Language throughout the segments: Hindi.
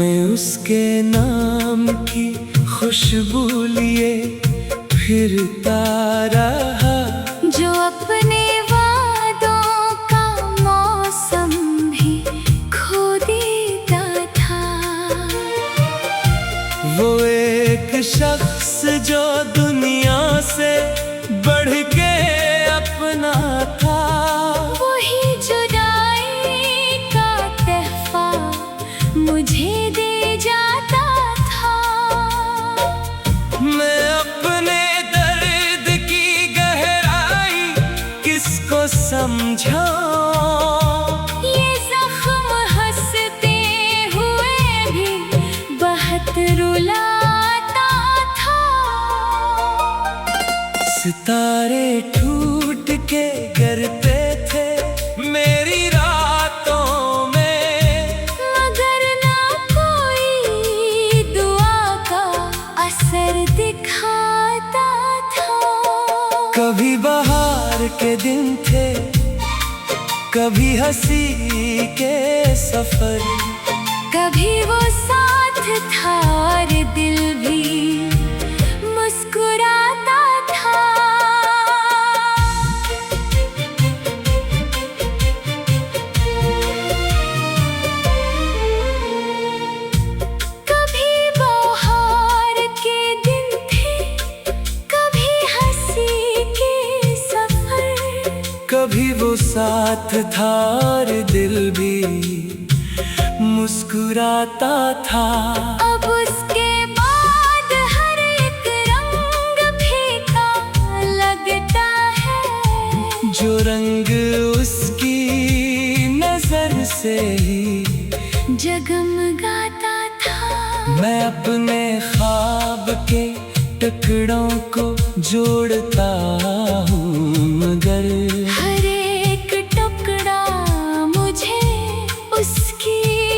मैं उसके नाम की खुशबू लिए फिरता रहा, जो अपने वादों का मौसम भी खो देता था। वो एक शख्स जो दुनिया से बढ़ के अपना था, वही जुदाई का तहफा मुझे दे जाता था। मैं अपने दर्द की गहराई किसको समझाऊं, ये जख्म हंसते हुए भी बहुत रुलाता था। सितारे टूट के गिरते थे मेरी रातों में, मगर ना कोई दुआ का असर दिखाता था। कभी बहार के दिन थे, कभी हंसी के सफर, कभी वो साथ था और दिल भी मुस्कुराता था। कभी बहार के दिन थे, कभी हंसी के सफर, कभी वो साथ था और दिल भी मुस्कुराता था। अब उसके बाद हर एक रंग फीका लगता है, जो रंग उसकी नजर से ही जगमगाता था। मैं अपने ख्वाब के टुकड़ों को जोड़ता हूँ, मगर हर एक टुकड़ा मुझे उसकी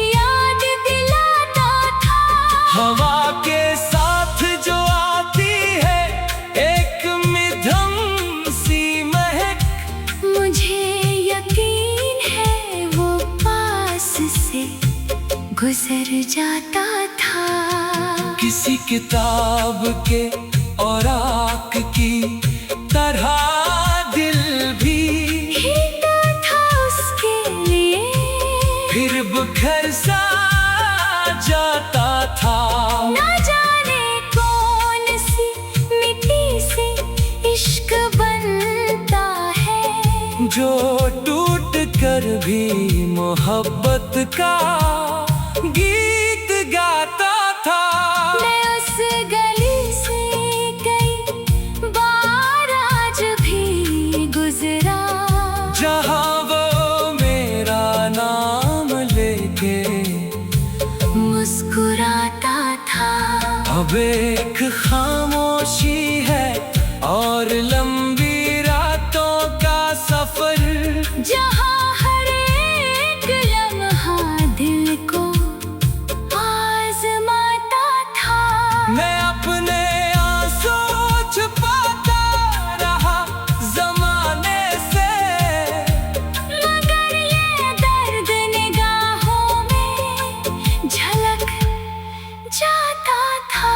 याद दिलाता था। हवा के साथ जो आती है एक मिधम सी महक, मुझे यकीन है वो पास से गुजर जाता था। किसी किताब के औराक की तरह दिल भी भीगा था उसके लिए, फिर बिखर सा जाता था। ना जाने कौन सी मिट्टी से इश्क बनता है, जो टूट कर भी मोहब्बत का गीत गाता था। मैं उस गली से कई बार आज भी गुजरा, जहाँ वो मेरा नाम लेके मुस्कुराता था। अब एक खामोशी है और लंबी रातों का सफर, जहाँ हर एक लम्हा दिल को आजमाता था। मैं अपने आंसू छुपाता रहा जमाने से, मगर ये दर्द निगाहों में झलक जाता था।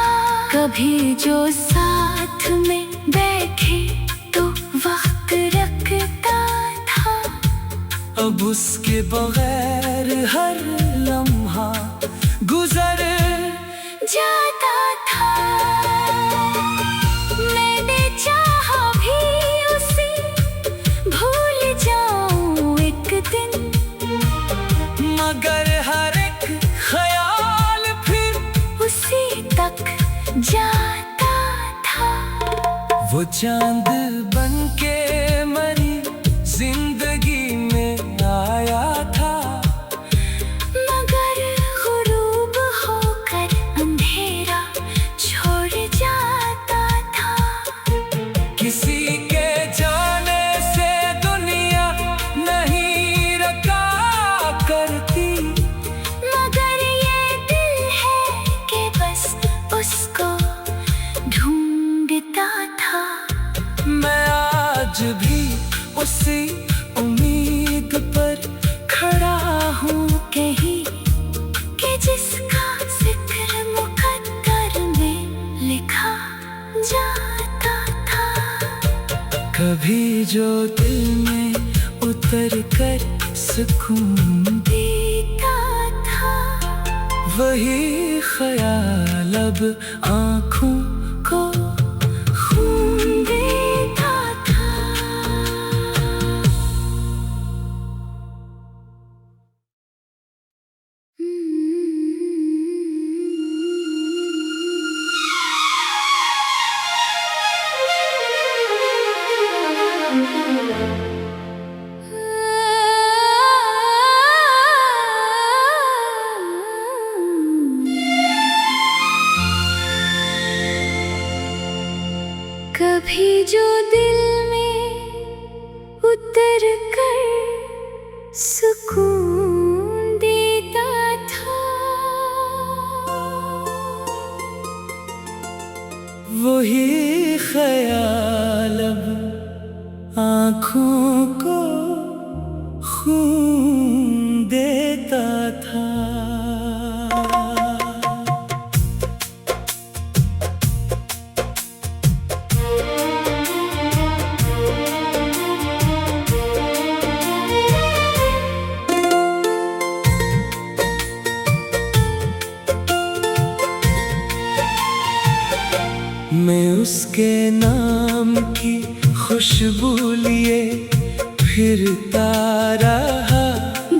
कभी जो साथ में बैठे तो वक्त रखता था, अब उसके बगैर हर लम्हा गुजर जाता था। मैंने चाहा भी उसे भूल जाऊं एक दिन, मगर हर एक ख्याल फिर उसी तक जाता था। वो चांद बन के मरी जिंदगी में आया था, मगर गुरूब होकर अंधेरा छोड़ जाता था। किसी के जाने से दुनिया नहीं रखा करती, मगर ये दिल है कि बस उसको ढूंढता था। मैं आज भी उसी उम्मीद पर खड़ा हूँ कहीं कि जिसका कभी जो दिल में उतर कर सुकून देता था, वही ख्याल अब आँखों को खून देता था। कभी जो दिल में उतर कर सुकून देता था, वही ख्याल अब आँखों को खून देता था। मैं उसके नाम की खुशबू लिए फिरता रहा,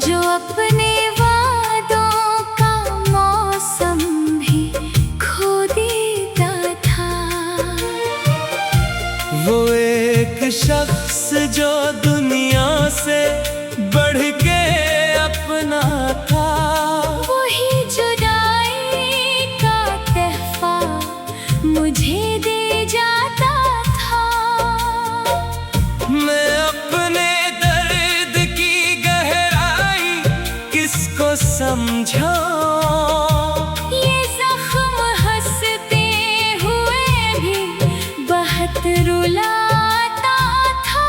जो अपने वादों का मौसम भी खो देता था। वो एक शख्स जो दुनिया से बढ़ के अपना था, वही जुदाई का तहफा मुझे दे जाता था। मैं अपने दर्द की गहराई किसको समझाऊं, ये जख्म हंसते हुए भी बहुत रुलाता था।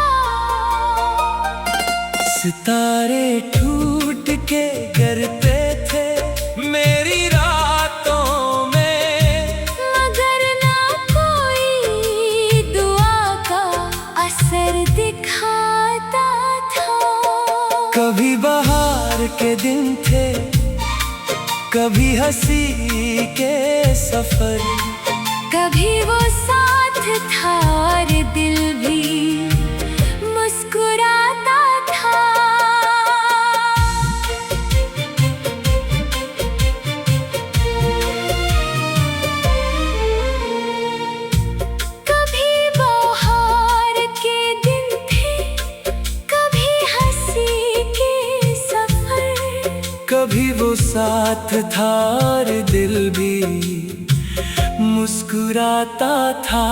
सितारे टूट के गिरते थे मेरी रातों में, मगर ना कोई दुआ का असर दिखाता था। कभी बहार के दिन थे, कभी हंसी के सफर, कभी वो साथ था और दिल भी मुस्कुराता था। कभी बहार के दिन थे, कभी हंसी के सफर, कभी वो साथ था और दिल भी मुस्कुराता था।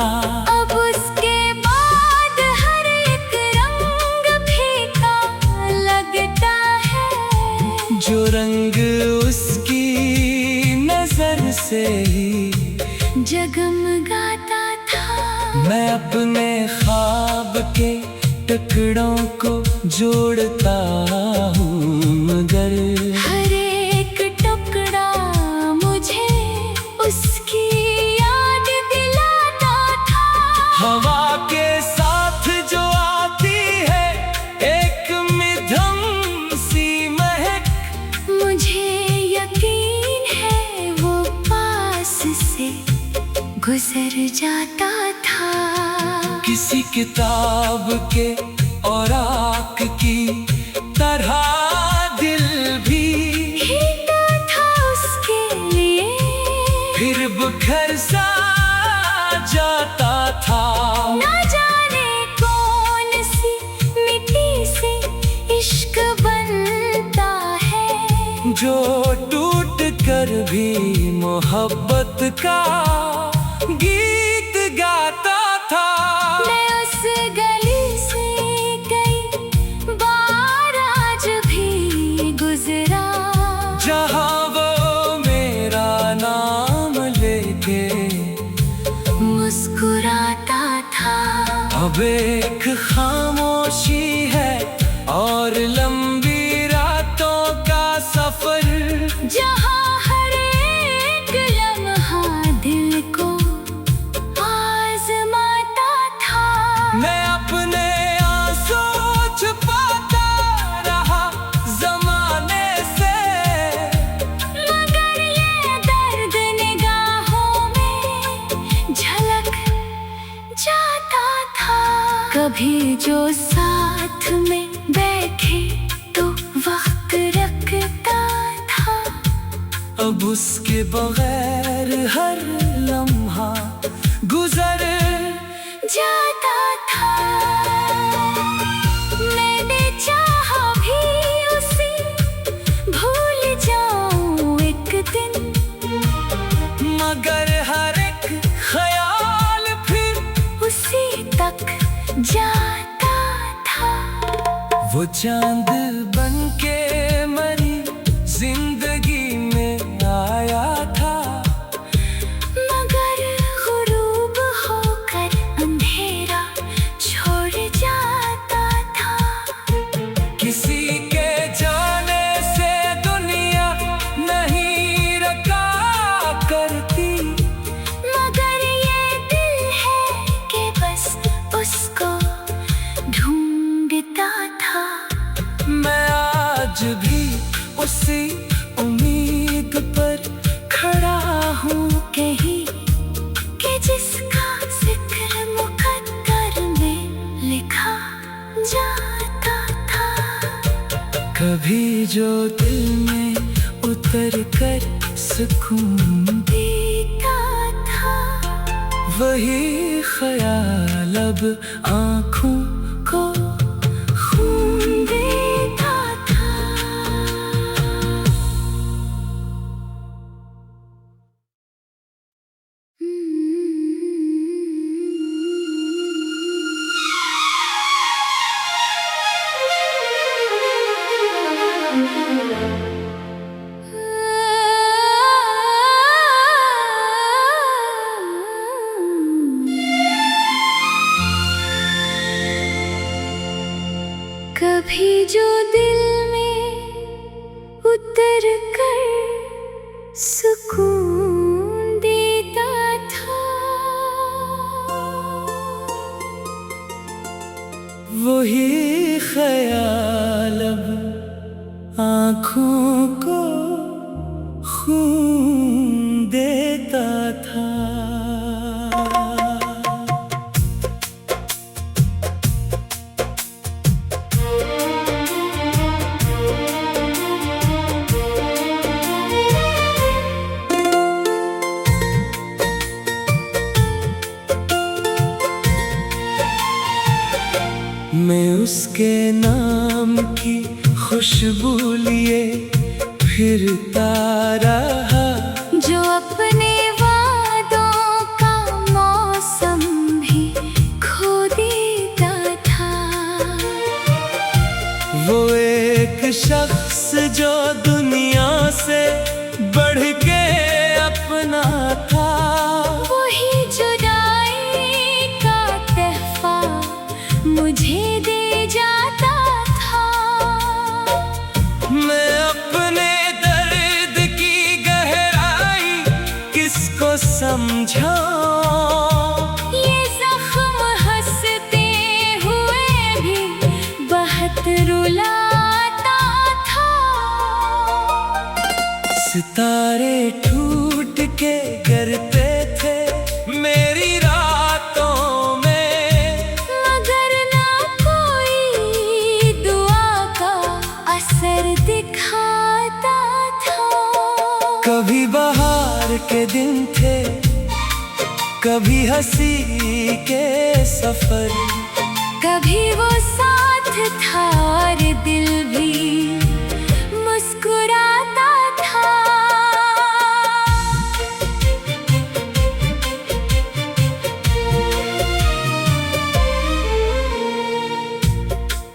अब उसके बाद हर एक रंग फीका लगता है, जो रंग उसकी नजर से ही जगमगाता था। मैं अपने ख्वाब के टुकड़ों को जोड़ता हूँ, मगर हर एक टुकड़ा मुझे उसकी याद दिलाता था। हवा के साथ जो आती है एक मिधम सी महक, मुझे यकीन है वो पास से गुजर जाता था। किसी किताब के औराक की तरह दिल भी खींचता था उसके लिए, फिर बिखर सा जाता था। ना जाने कौन सी मिट्टी से इश्क बनता है, जो टूट कर भी मोहब्बत का गीत गाता था। मैं उस गली से कई बार आज भी गुजरा, जहाँ वो मेरा नाम लेके मुस्कुराता था। अब एक खामोशी है और लंबी रातों का सफर, जहाँ हर एक लम्हा दिल को आजमाता था। मैं अपने जो साथ में बैठे तो वक्त रखता था। अब उसके बगैर हर लम्हा गुजर जाता था। मैंने चाहा भी उसे भूल जाऊं एक दिन, मगर हर एक ख्याल फिर उसी तक जाता था। वो चांद बनके मरी जिंदगी में आया था, मगर गुरूब होकर अंधेरा छोड़ जाता था। किसी के जाने से दुनिया नहीं रका करती, मगर ये दिल है कि बस उसको ढूंढता था। मैं आज भी उसी उम्मीद पर खड़ा हूँ कहीं कि जिसका जिक्र मुकद्दर में लिखा जाता था। कभी जो दिल में उतर कर सुकून देता था, वही ख्याल अब आँखों को खून देता था। कभी जो दिल में उतर कर सुकून देता था, वही ख्याल अब आँखों को खून देता था। मैं उसके नाम की खुशबू लिए फिरता रहा, जो अपने वादों का मौसम भी खो देता था। वो एक शख्स जो दुनिया से बढ़ के अपना था, वही जुदाई का तहफा मुझे दे जाता था। मैं अपने दर्द की गहराई किसको समझाऊं, ये जख्म हंसते हुए भी बहुत रुलाता था। सितारे टूट के गिरते थे मेरी रातों में, मगर ना कोई दुआ का असर दिखाता था। कभी बहार के दिन थे, कभी हंसी के सफर, कभी वो साथ था और दिल भी मुस्कुराता था।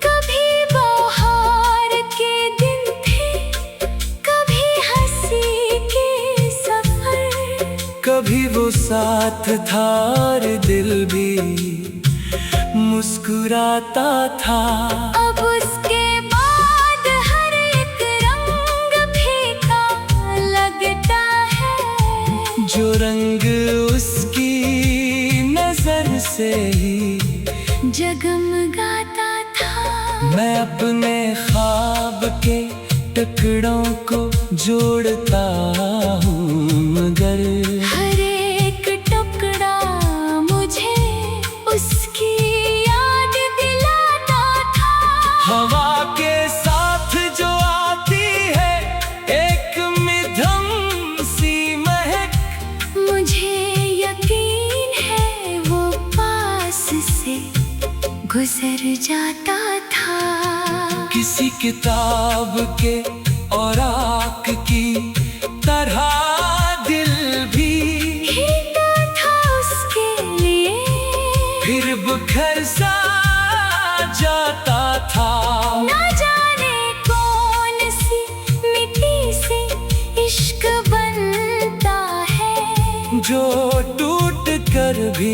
कभी बहार के दिन थे, कभी हंसी के सफर, कभी वो साथ था और दिल भी मुस्कुराता था। अब उसके बाद हर एक रंग फीका लगता है, जो रंग उसकी नजर से ही जगमगाता था। मैं अपने ख्वाब के टुकड़ों को जोड़ता हूँ, मगर हर एक टुकड़ा मुझे उसकी याद दिला हवा के साथ जो आती है एक मिधम सी महक, मुझे यकीन है वो पास से गुजर जाता था। किसी किताब के और आँख की तरह दिल भी खींचता था उसके लिए, फिर बिखर सा जाता था। ना जाने कौन सी मिट्टी से इश्क बनता है, जो टूट कर भी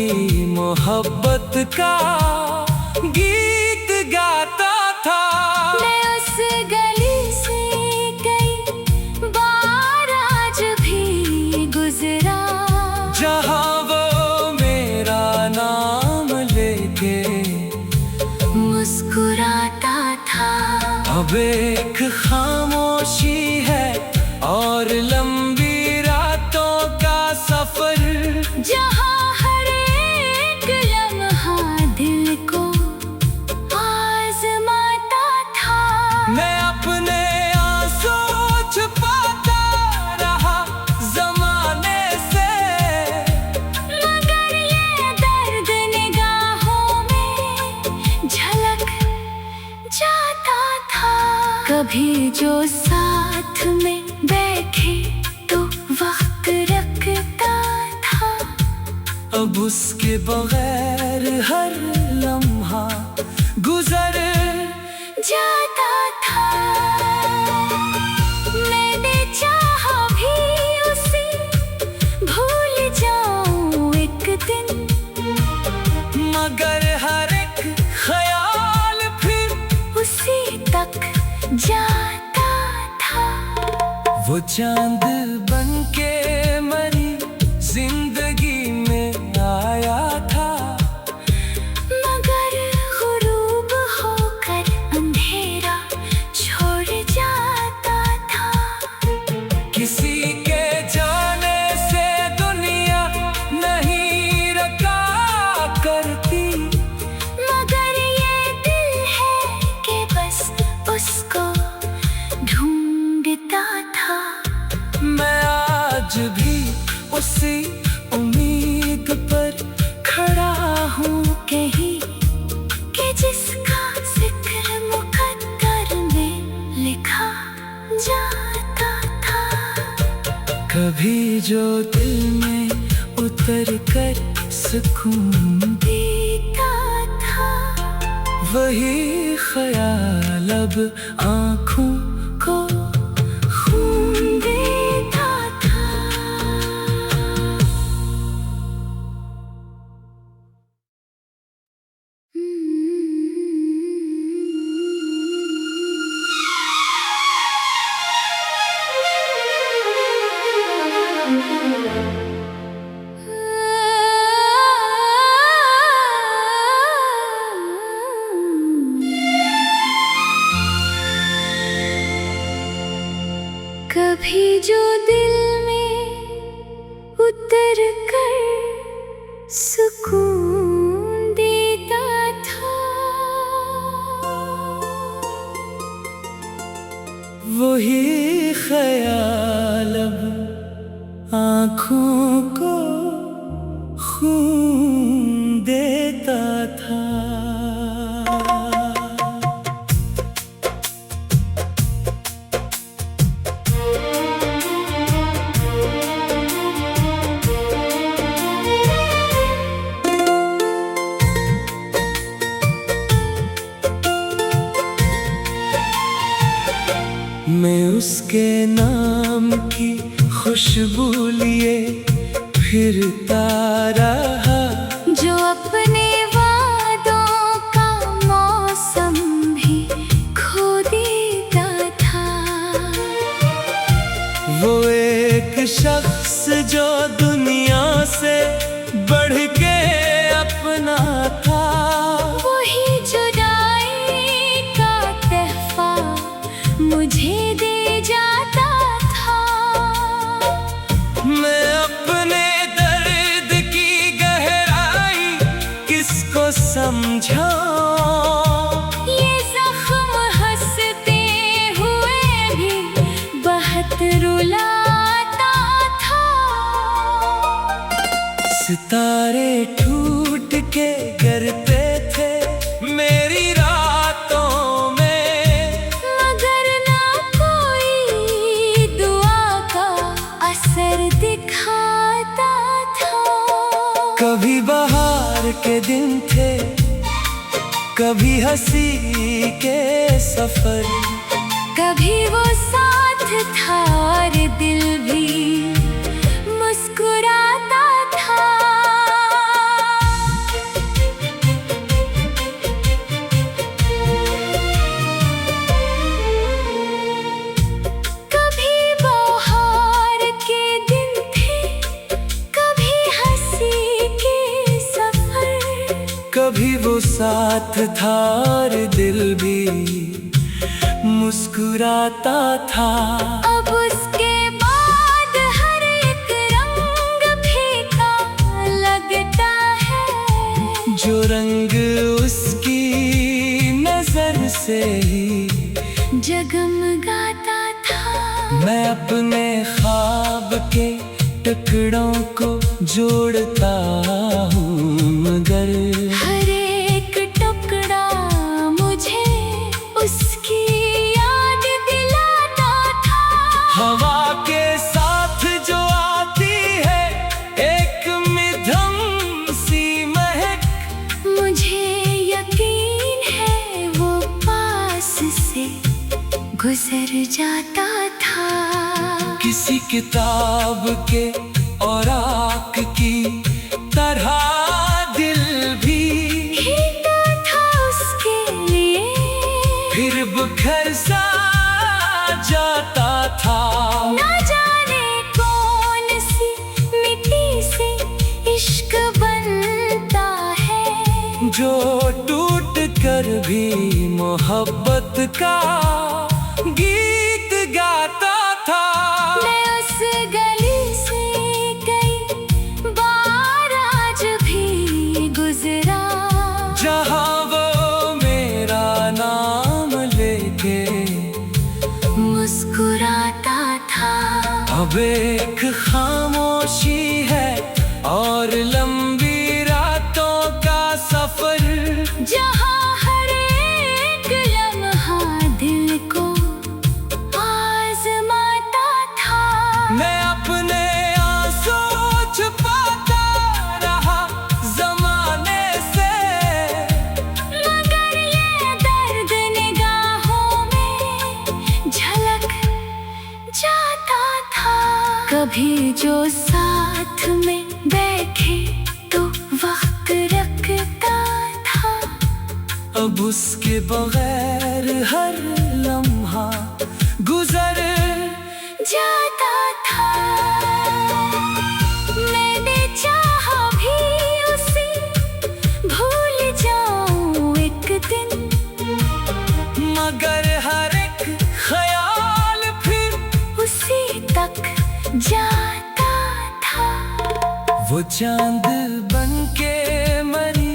मोहब्बत का गीत गाता था। मैं उस गली से कई बार आज भी गुजरा, जहाँ वो मेरा नाम लेके मुस्कुराता था। अब एक खामोशी है और लंबी रातों का सफर, जहाँ हर एक लम्हा दिल को आजमाता था। मैं अपने आंसू छुपाता रहा जमाने से, मगर ये दर्द निगाहों में झलक जाता था। कभी जो साथ में बैठे तो वक्त रखता था, अब उसके बगैर हर लम्हा गुजर जाता था। मैंने चाहा भी उसे भूल जाऊं एक दिन, मगर हर एक ख्याल फिर उसी तक जाता था। वो चांद बनके मरी जिंदगी में आया था, मगर गुरूब होकर अंधेरा छोड़ जाता था। किसी के जाने से दुनिया नहीं रका करती, मगर ये दिल है कि बस उसको ढूंढता था। मैं आज भी उसी उम्मीद पर खड़ा हूँ कहीं, कि जिसका जिक्र मुकद्दर में लिखा जाता था। कभी जो दिल में उतर कर सुकून देता था, वही ख्याल अब आँखों को खून देता था। कभी जो दिल में उतर कर सुकून देता था, वही ख्याल अब आँखों को खून देता था। मैं उसके नाम की खुशबू लिए फिरता रहा, जो अपने वादों का मौसम भी खो देता था। वो एक शख्स जो दुनिया से बढ़ के अपना था, वही जुदाई का तहफा मुझे दे जाता था। मैं अपने दर्द की गहराई सितारे टूट के गिरते थे मेरी रातों में, मगर ना कोई दुआ का असर दिखाता था। कभी बहार के दिन थे, कभी हंसी के सफर, कभी वो साथ था और दिल भी मुस्कुराता था। कभी बहार के दिन थे, कभी हंसी के सफर, कभी वो साथ था और दिल भी मुस्कुराता था। अब उसके बाद हर एक रंग फीका लगता है, जो रंग उसकी नजर से ही जगमगाता था। मैं अपने ख्वाब के टुकड़ों को जोड़ता हूँ, मगर हर एक टुकड़ा मुझे उसकी याद दिलाता था। हवा के साथ जो आती है एक मिधम सी महक, मुझे यकीन है वो पास से गुजर जाता था। किसी किताब के औराक की तरह दिल भी खींचता था उसके लिए, फिर बिखर सा जाता था। ना जाने कौन सी मिट्टी से इश्क बनता है, जो टूट कर भी मोहब्बत का गीत गाता था। मैं उस गली से कई बार आज भी गुजरा, जहाँ वो मेरा नाम लेके मुस्कुराता था। अब एक खामोशी है और लंबी रातों का सफर, जहाँ हर एक लम्हा दिल को आजमाता था। मैं अपने आंसू छुपाता रहा जमाने से, मगर ये दर्द निगाहों में झलक जाता था। कभी जो साथ में बैठे तो वक्त रखता था, अब उसके बगैर हर लम्हा गुजर जाता था। मैंने चाहा भी उसे भूल जाऊं एक दिन, मगर हर एक ख्याल फिर उसी तक जाता था। वो चांद बनके मरी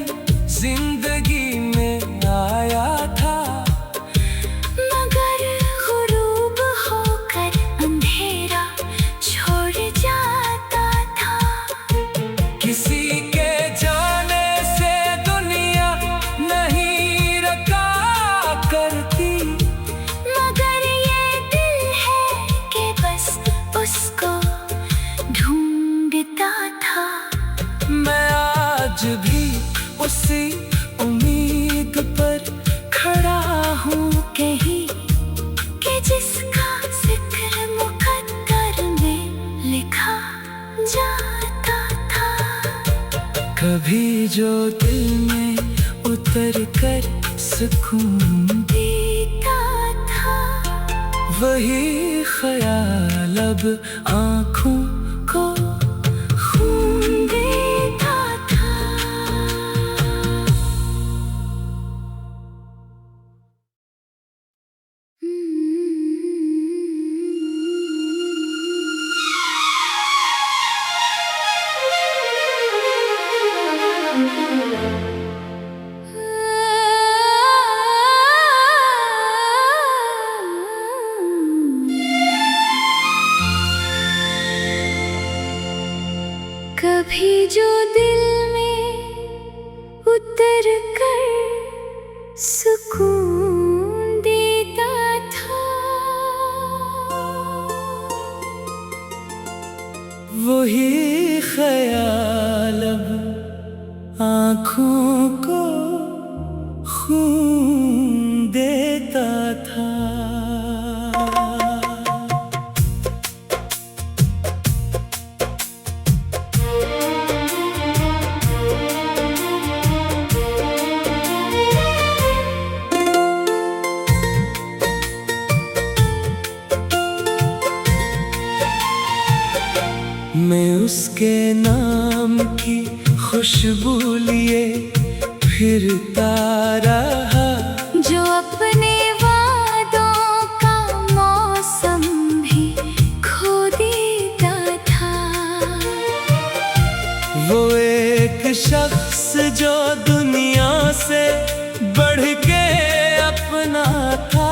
जिंदगी में आया था, मगर गुरूब होकर अंधेरा छोड़ जाता था। किसी के जाने से दुनिया नहीं रका करती, मगर ये दिल है कि बस उसको ढूंढता था। मैं आज भी उसी उम्मीद पर खड़ा हूँ कहीं, कि जिसका जिक्र मुकद्दर में लिखा जाता था। कभी जो दिल में उतर कर सुकून देता था, वही ख्याल अब आँखों को खून देता था। आँखों को खून देता था। मैं उसके नाम की खुशबू लिए फिरता रहा, जो अपने वादों का मौसम भी खो देता था। वो एक शख्स जो दुनिया से बढ़ के अपना था,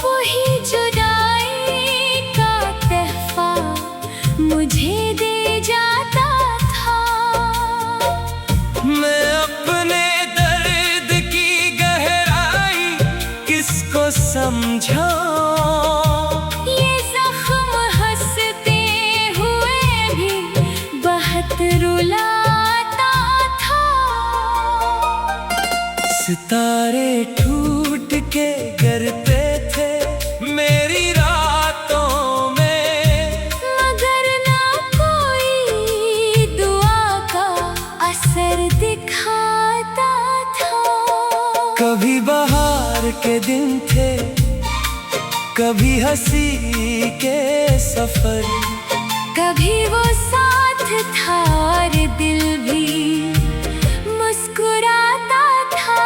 वही जुदाई का तहफा मुझे दे जाता था। मैं अपने दर्द की गहराई किसको समझाऊं? ये जख्म हंसते हुए भी बहुत रुलाता था। सितारे टूट के गिरते थे मेरी रातों में, मगर ना कोई दुआ का असर दिखाता था। कभी बहार के दिन थे, कभी हंसी के सफर, कभी वो साथ था और दिल भी मुस्कुराता था।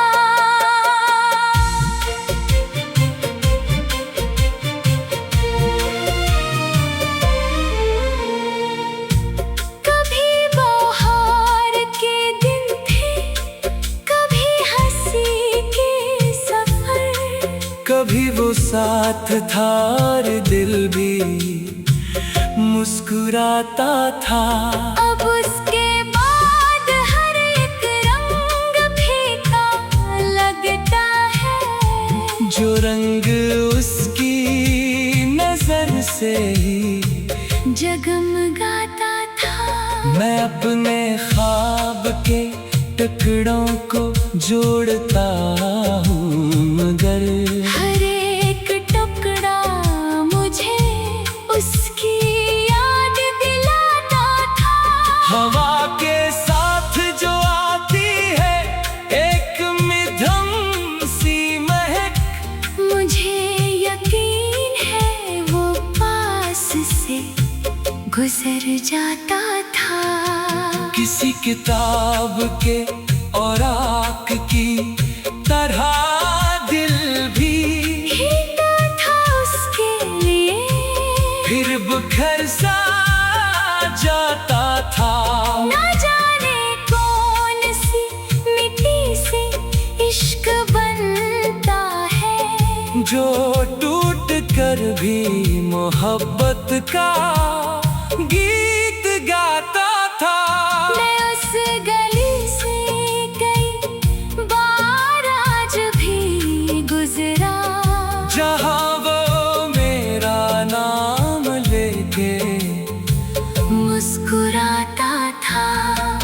कभी बहार के दिन थे, कभी हंसी के सफर, कभी वो साथ था और दिल भी मुस्कुराता था। अब उसके बाद हर एक रंग फीका लगता है, जो रंग उसकी नजर से ही जगमगाता था। मैं अपने ख्वाब के टुकड़ों को जोड़ता हूँ, मगर हर एक टुकड़ा मुझे उसकी याद दिलाता था। हवा के साथ जो आती है एक मिधम सी महक, मुझे यकीन है वो पास से गुजर जाता था। किसी किताब के औराक की तरह दिल भी भीगा था उसके लिए, फिर बिखर सा जाता था। ना जाने कौन सी मिट्टी से इश्क बनता है, जो टूट कर भी मोहब्बत का गीत गाता था। मैं उस गली से कई बार आज भी गुजरा, जहाँ वो मेरा नाम लेके मुस्कुराता था।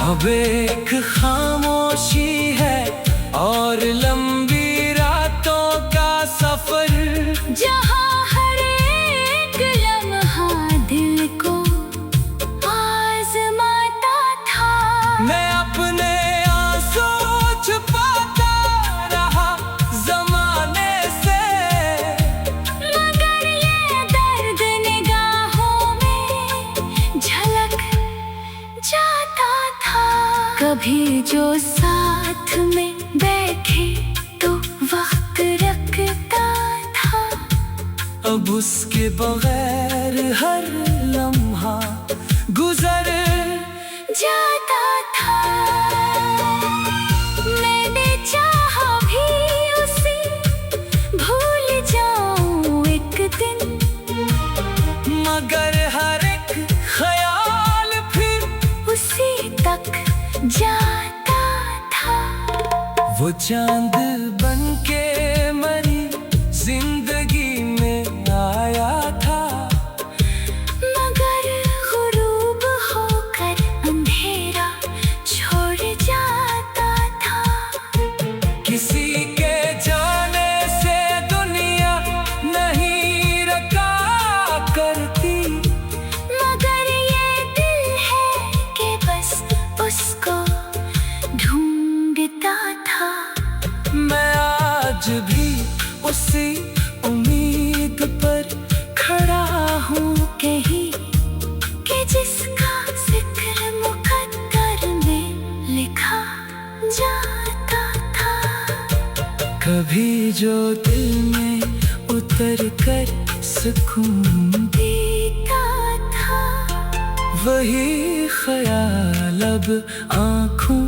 अब एक खामोशी है और लंबी रातों का सफर, जहाँ हर एक लम्हा दिल को आजमाता था। मैं अपने आंसू छुपाता रहा जमाने से, मगर ये दर्द निगाहों में झलक जाता था। कभी जो साथ में बैठे तो वक्त रखता था, अब उसके बगैर हर लम्हा गुजर जाता था। मैंने चाहा भी उसे भूल जाऊं एक दिन, मगर हर एक ख्याल फिर उसी तक जाता था। वो चांद बनके मरी जिंदगी में आया था, मगर गुरूब होकर अंधेरा छोड़ जाता आज भी उसी उम्मीद पर खड़ा हूँ कहीं कि जिसका जिक्र मुकद्दर में लिखा जाता था। कभी जो दिल में उतर कर सुकून देता था वही ख्याल अब आँखों